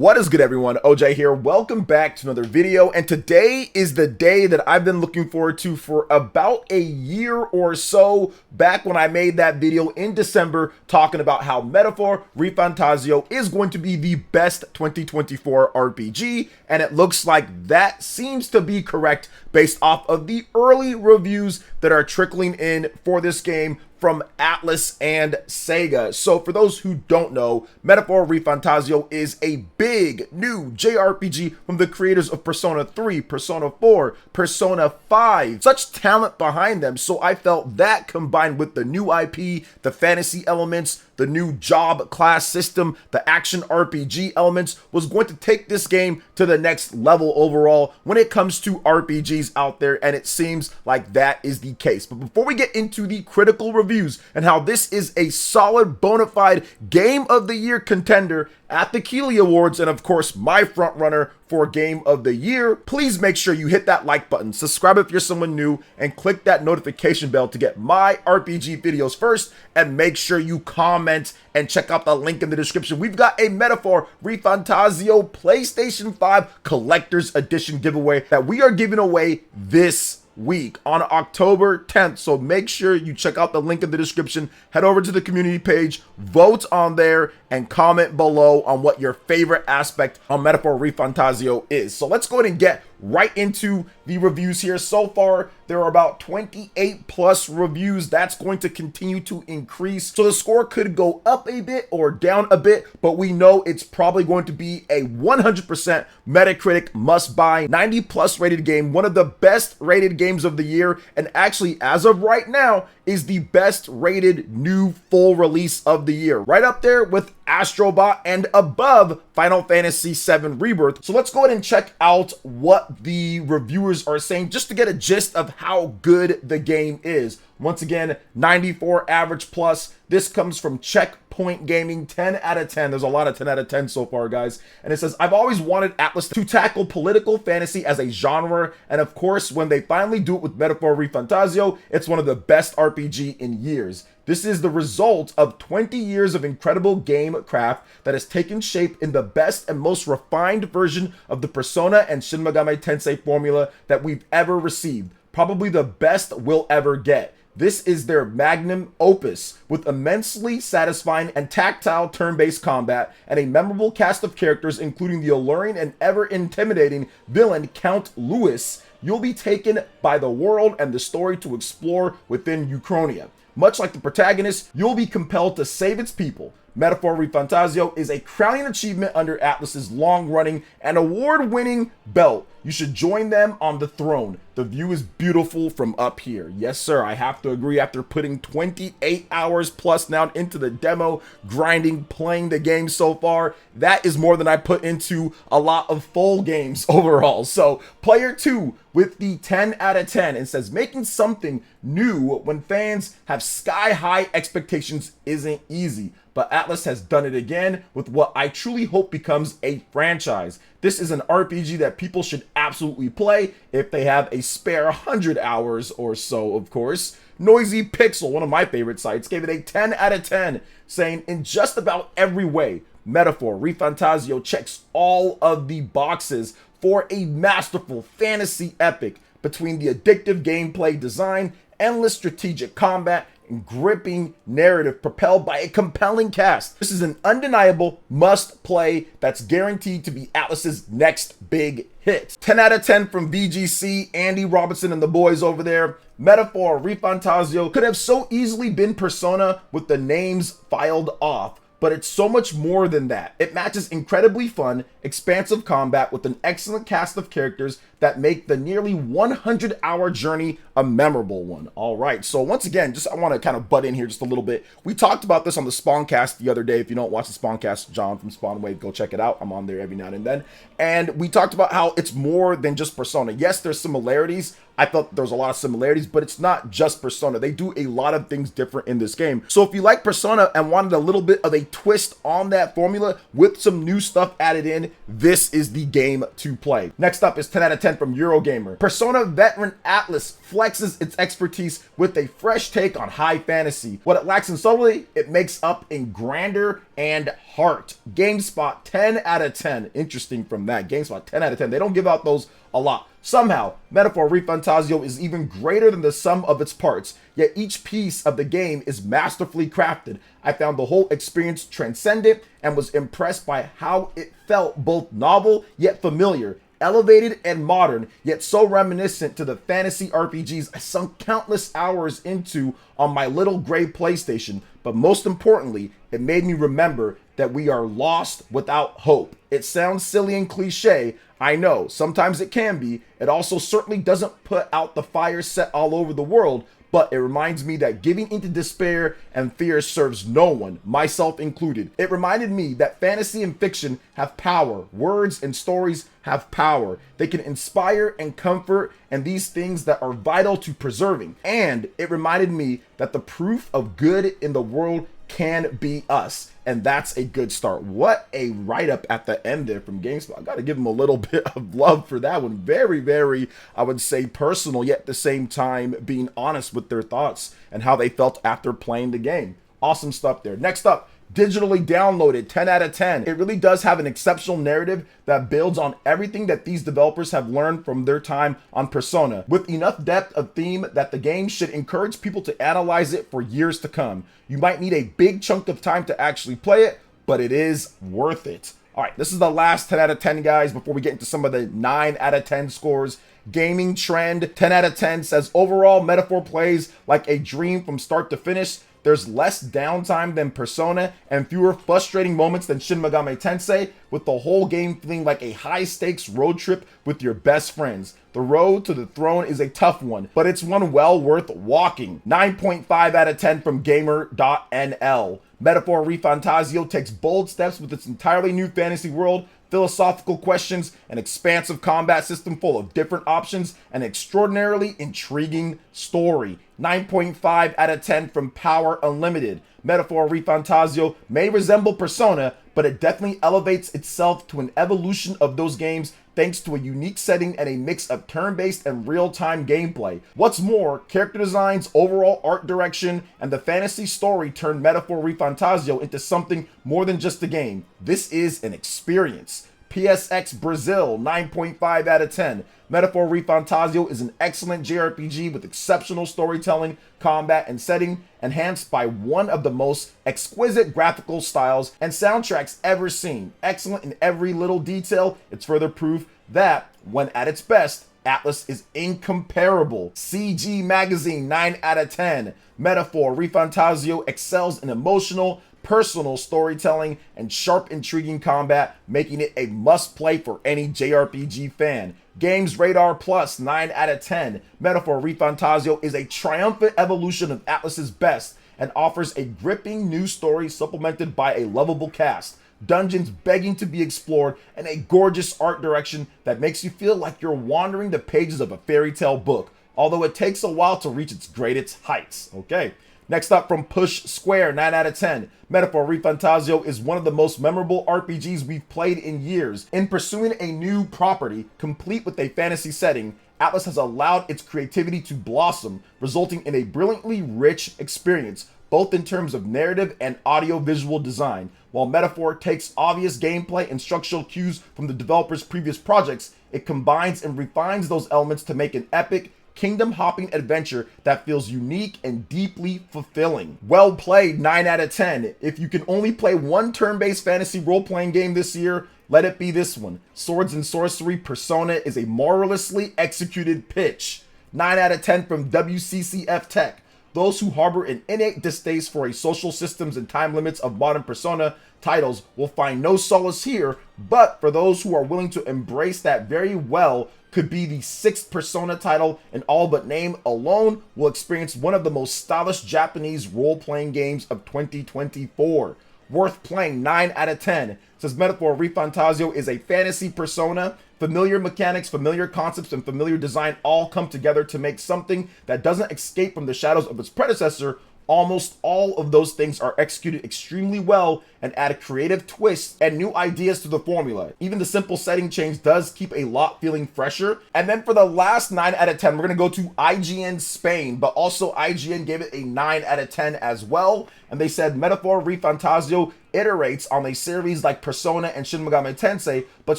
What is good, everyone? OJ here. Welcome back to another video, and today is the day that I've been looking forward to for about a year or so, back when I made that video in December talking about how Metaphor ReFantazio is going to be the best 2024 RPG, and it looks like that seems to be correct based off of the early reviews that are trickling in for this game from Atlas and Sega. So for those who don't know, Metaphor ReFantazio is a big new JRPG from the creators of Persona 3, Persona 4, Persona 5. Such talent behind them, so I felt that combined with the new IP, the fantasy elements, the new job class system, the action RPG elements, was going to take this game to the next level overall when it comes to RPGs out there, and it seems like that is the case. But before we get into the critical reviews and how this is a solid bona fide Game of the Year contender at the Keeley Awards, and of course my front runner for Game of the Year, please make sure you hit that like button, subscribe if you're someone new, and click that notification bell to get my RPG videos first, and make sure you comment and check out the link in the description. We've got a Metaphor ReFantazio PlayStation 5 Collector's Edition giveaway that we are giving away this week on October 10th. So make sure you check out the link in the description, head over to the community page, vote on there, and comment below on what your favorite aspect on Metaphor ReFantazio is. So let's go ahead and get right into the reviews here. So far, there are about 28 plus reviews. That's going to continue to increase. So the score could go up a bit or down a bit, but we know it's probably going to be a 100% Metacritic must buy, 90 plus rated game, one of the best rated games of the year, and actually, as of right now, is the best rated new full release of the year. Right up there with Astrobot and above Final Fantasy VII Rebirth. So let's go ahead and check out what the reviewers are saying just to get a gist of how good the game is. Once again, 94 average plus. This comes from Checkpoint Gaming, 10 out of 10. There's a lot of 10 out of 10 so far, guys. And it says, I've always wanted Atlas to tackle political fantasy as a genre. And of course, when they finally do it with Metaphor ReFantazio, it's one of the best RPG in years. This is the result of 20 years of incredible game craft that has taken shape in the best and most refined version of the Persona and Shin Megami Tensei formula that we've ever received. Probably the best we'll ever get. This is their magnum opus, with immensely satisfying and tactile turn-based combat and a memorable cast of characters, including the alluring and ever-intimidating villain Count Louis. You'll be taken by the world and the story to explore within Uchronia. Much like the protagonist, you'll be compelled to save its people. Metaphor ReFantazio is a crowning achievement under Atlas's long-running and award-winning belt. You should join them on the throne. The view is beautiful from up here. Yes, sir, I have to agree. After putting 28 hours plus now into the demo, grinding, playing the game so far, that is more than I put into a lot of full games overall. So, player 2 with the 10 out of 10 and says, making something new when fans have sky-high expectations isn't easy. But Atlas has done it again with what I truly hope becomes a franchise. This is an RPG that people should absolutely play if they have a spare 100 hours or so, of course. Noisy Pixel, one of my favorite sites, gave it a 10 out of 10, saying in just about every way, Metaphor ReFantazio checks all of the boxes for a masterful fantasy epic between the addictive gameplay design, endless strategic combat, and gripping narrative propelled by a compelling cast. This is an undeniable must-play that's guaranteed to be Atlas's next big hit. 10 out of 10 from VGC, Andy Robinson and the boys over there. Metaphor ReFantazio could have so easily been Persona with the names filed off, but it's so much more than that. It matches incredibly fun, expansive combat with an excellent cast of characters that make the nearly 100-hour journey a memorable one. All right, so once again, I want to kind of butt in here just a little bit. We talked about this on the Spawncast the other day. If you don't watch the Spawncast, John from Spawnwave, go check it out. I'm on there every now and then. And we talked about how it's more than just Persona. Yes, there's similarities. I thought there was a lot of similarities, but it's not just Persona. They do a lot of things different in this game. So if you like Persona and wanted a little bit of a twist on that formula with some new stuff added in, this is the game to play. Next up is 10 out of 10 from Eurogamer. Persona veteran Atlas flexes its expertise with a fresh take on high fantasy. What it lacks in subtlety, it makes up in grandeur and heart. GameSpot 10 out of 10. Interesting from that. GameSpot 10 out of 10. They don't give out those a lot. Somehow, Metaphor ReFantazio is even greater than the sum of its parts, yet each piece of the game is masterfully crafted. I found the whole experience transcendent and was impressed by how it felt both novel yet familiar, elevated and modern, yet so reminiscent to the fantasy RPGs I sunk countless hours into on my little gray PlayStation. But most importantly, it made me remember that we are lost without hope. It sounds silly and cliche, I know, sometimes it can be. It also certainly doesn't put out the fire set all over the world, but it reminds me that giving into despair and fear serves no one, myself included. It reminded me that fantasy and fiction have power. Words and stories have power. They can inspire and comfort, and these things that are vital to preserving. And it reminded me that the proof of good in the world can be us, and that's a good start. What a write-up at the end there from GameSpot. I gotta give them a little bit of love for that one. Very, I would say, personal, yet at the same time being honest with their thoughts and how they felt after playing the game. Awesome stuff there. Next up, digitally downloaded, 10 out of 10. It really does have an exceptional narrative that builds on everything that these developers have learned from their time on Persona, with enough depth of theme that the game should encourage people to analyze it for years to come. You might need a big chunk of time to actually play it, but it is worth it. All right, this is the last 10 out of 10, guys, before we get into some of the 9 out of 10 scores. Gaming Trend, 10 out of 10, says overall Metaphor plays like a dream from start to finish. There's less downtime than Persona and fewer frustrating moments than Shin Megami Tensei, with the whole game feeling like a high-stakes road trip with your best friends. The road to the throne is a tough one, but it's one well worth walking. 9.5 out of 10 from Gamer.nl. Metaphor ReFantazio takes bold steps with its entirely new fantasy world, philosophical questions, an expansive combat system full of different options, and extraordinarily intriguing story. 9.5 out of 10 from Power Unlimited. Metaphor ReFantazio may resemble Persona, but it definitely elevates itself to an evolution of those games thanks to a unique setting and a mix of turn-based and real-time gameplay. What's more, character designs, overall art direction, and the fantasy story turned Metaphor ReFantazio into something more than just a game. This is an experience. PSX Brazil, 9.5 out of 10. Metaphor ReFantazio is an excellent JRPG with exceptional storytelling, combat, and setting, enhanced by one of the most exquisite graphical styles and soundtracks ever seen. Excellent in every little detail, it's further proof that, when at its best, Atlus is incomparable. CG Magazine, 9 out of 10. Metaphor ReFantazio excels in emotional, personal storytelling and sharp, intriguing combat, making it a must-play for any JRPG fan. Games Radar Plus, 9 out of 10. Metaphor ReFantazio is a triumphant evolution of Atlus's best and offers a gripping new story supplemented by a lovable cast, dungeons begging to be explored, and a gorgeous art direction that makes you feel like you're wandering the pages of a fairy tale book, although it takes a while to reach its greatest heights. Okay. Next up from Push Square, 9 out of 10. Metaphor ReFantazio is one of the most memorable RPGs we've played in years. In pursuing a new property, complete with a fantasy setting, Atlus has allowed its creativity to blossom, resulting in a brilliantly rich experience, both in terms of narrative and audio-visual design. While Metaphor takes obvious gameplay and structural cues from the developer's previous projects, it combines and refines those elements to make an epic, kingdom-hopping adventure that feels unique and deeply fulfilling. Well played, 9 out of 10. If you can only play one turn-based fantasy role-playing game this year, let it be this one. Swords and Sorcery Persona is a marvelously executed pitch. 9 out of 10 from WCCF Tech. Those who harbor an innate distaste for a social systems and time limits of modern Persona titles will find no solace here, but for those who are willing to embrace that very well could be the 6th Persona title in all but name alone, will experience one of the most stylish Japanese role-playing games of 2024. Worth playing, 9 out of 10. Says Metaphor ReFantazio is a fantasy Persona. Familiar mechanics, familiar concepts, and familiar design all come together to make something that doesn't escape from the shadows of its predecessor. Almost all of those things are executed extremely well and add creative twists and new ideas to the formula. Even the simple setting change does keep a lot feeling fresher. And then for the last 9 out of 10, we're going to go to IGN Spain, but also IGN gave it a 9 out of 10 as well. And they said Metaphor ReFantazio iterates on a series like Persona and Shin Megami Tensei, but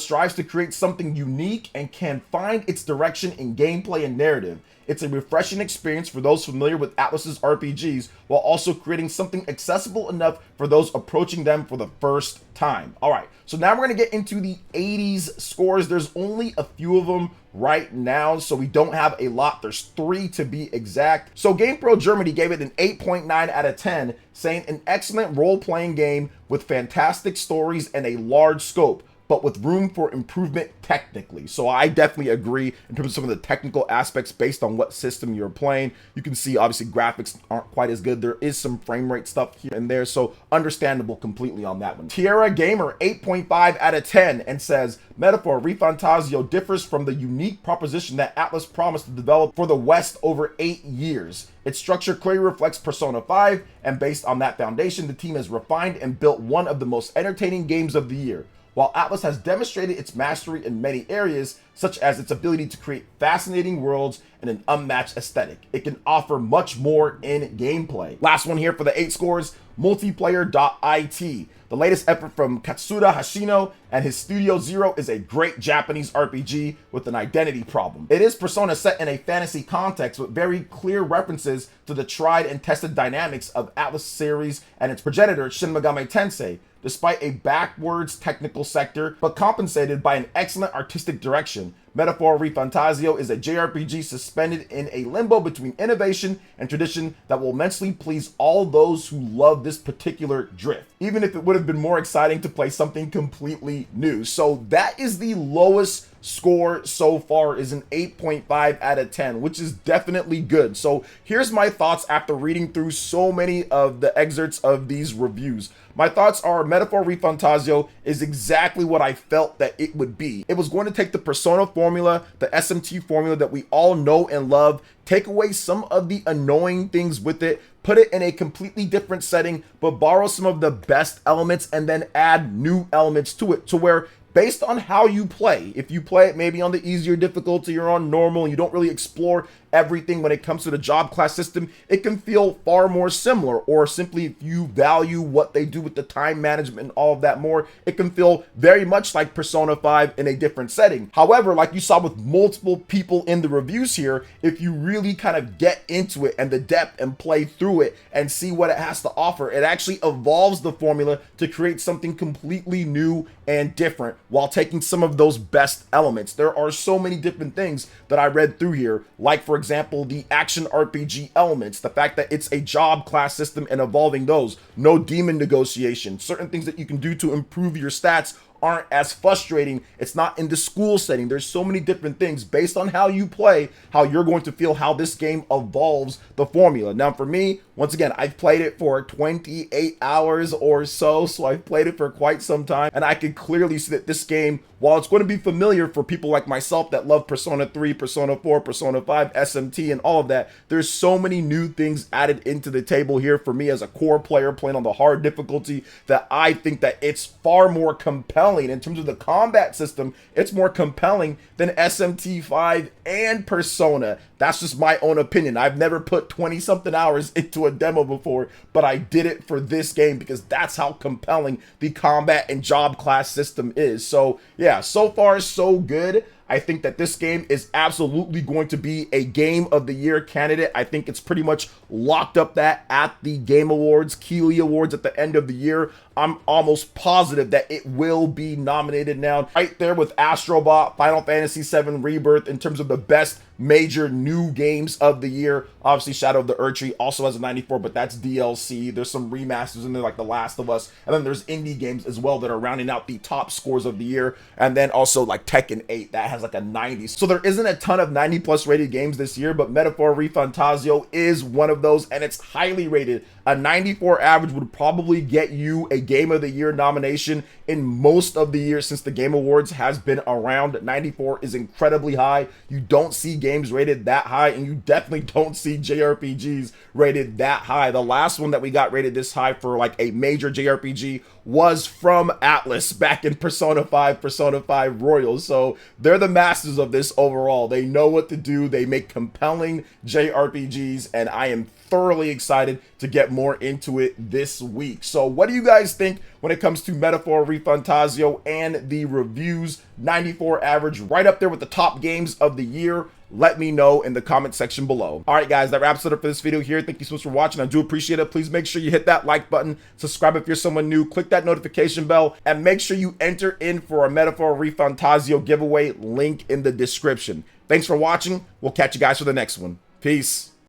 strives to create something unique and can find its direction in gameplay and narrative. It's a refreshing experience for those familiar with Atlus's RPGs, while also creating something accessible enough for those approaching them for the first time. All right, so now we're going to get into the 80s scores. There's only a few of them right now, so we don't have a lot. There's 3 to be exact. So GamePro Germany gave it an 8.9 out of 10, saying an excellent role-playing game with fantastic stories and a large scope, but with room for improvement technically. So I definitely agree in terms of some of the technical aspects based on what system you're playing. You can see obviously graphics aren't quite as good. There is some frame rate stuff here and there, so understandable completely on that one. Tierra Gamer 8.5 out of 10 and says, Metaphor ReFantazio differs from the unique proposition that Atlus promised to develop for the West over 8 years. Its structure clearly reflects Persona 5, and based on that foundation, the team has refined and built one of the most entertaining games of the year. While Atlus has demonstrated its mastery in many areas, such as its ability to create fascinating worlds and an unmatched aesthetic, it can offer much more in gameplay. Last one here for the 8 scores, Multiplayer.it. The latest effort from Katsuda Hashino and his Studio Zero is a great Japanese RPG with an identity problem. It is Persona set in a fantasy context with very clear references to the tried and tested dynamics of Atlus series and its progenitor Shin Megami Tensei, despite a backwards technical sector, but compensated by an excellent artistic direction. Metaphor ReFantazio is a JRPG suspended in a limbo between innovation and tradition that will immensely please all those who love this particular drift, even if it would have been more exciting to play something completely new. So that is the lowest score so far, is an 8.5 out of 10, which is definitely good. So here's my thoughts after reading through so many of the excerpts of these reviews. My thoughts are Metaphor ReFantazio is exactly what I felt that it would be. It was going to take the Persona formula, the SMT formula that we all know and love, take away some of the annoying things with it, put it in a completely different setting, but borrow some of the best elements and then add new elements to it, to where based on how you play, if you play it maybe on the easier difficulty or on normal, and you don't really explore everything when it comes to the job class system, it can feel far more similar. Or simply, if you value what they do with the time management and all of that more, it can feel very much like Persona 5 in a different setting. However, like you saw with multiple people in the reviews here, if you really kind of get into it and the depth and play through it and see what it has to offer, it actually evolves the formula to create something completely new and different while taking some of those best elements. There are so many different things that I read through here, like for example, the action RPG elements, the fact that it's a job class system and evolving those, no demon negotiation, certain things that you can do to improve your stats aren't as frustrating. It's not in the school setting. There's so many different things based on how you play, how you're going to feel, how this game evolves the formula. Now for me, once again, I've played it for 28 hours or so I've played it for quite some time, and I can clearly see that this game, while it's going to be familiar for people like myself that love Persona 3, Persona 4, Persona 5, SMT, and all of that, there's so many new things added into the table here for me as a core player playing on the hard difficulty that I think that it's far more compelling. In terms of the combat system, it's more compelling than SMT 5 and Persona. That's just my own opinion. I've never put 20-something hours into a demo before, but I did it for this game because that's how compelling the combat and job class system is. So yeah, so far so good. I think that this game is absolutely going to be a Game of the Year candidate. I think it's pretty much locked up that at the Game Awards, Keeley Awards at the end of the year. I'm almost positive that it will be nominated now, right there with Astrobot, Final Fantasy VII Rebirth in terms of the best major new games of the year. Obviously, Shadow of the Erdtree also has a 94, but that's DLC. There's some remasters in there like The Last of Us, and then there's indie games as well that are rounding out the top scores of the year, and then also like Tekken 8 that has like a 90. So there isn't a ton of 90+ rated games this year, but Metaphor ReFantazio is one of those, and it's highly rated. A 94 average would probably get you a Game of the Year nomination in most of the years since the Game Awards has been around. 94 is incredibly high. You don't see games rated that high, and you definitely don't see JRPGs rated that high. The last one that we got rated this high for like a major JRPG was from Atlus back in Persona 5 Royal. So they're the masters of this overall. They know what to do. They make compelling JRPGs, and I am thoroughly excited to get more into it this week. So what do you guys guys think when it comes to Metaphor ReFantazio and the reviews. 94 average, right up there with the top games of the year. Let me know in the comment section below. All right, guys, that wraps it up for this video here. Thank you so much for watching. I do appreciate it. Please make sure you hit that like button, subscribe if you're someone new, click that notification bell, and make sure you enter in for a Metaphor ReFantazio giveaway, link in the description. Thanks for watching. We'll catch you guys for the next one. Peace.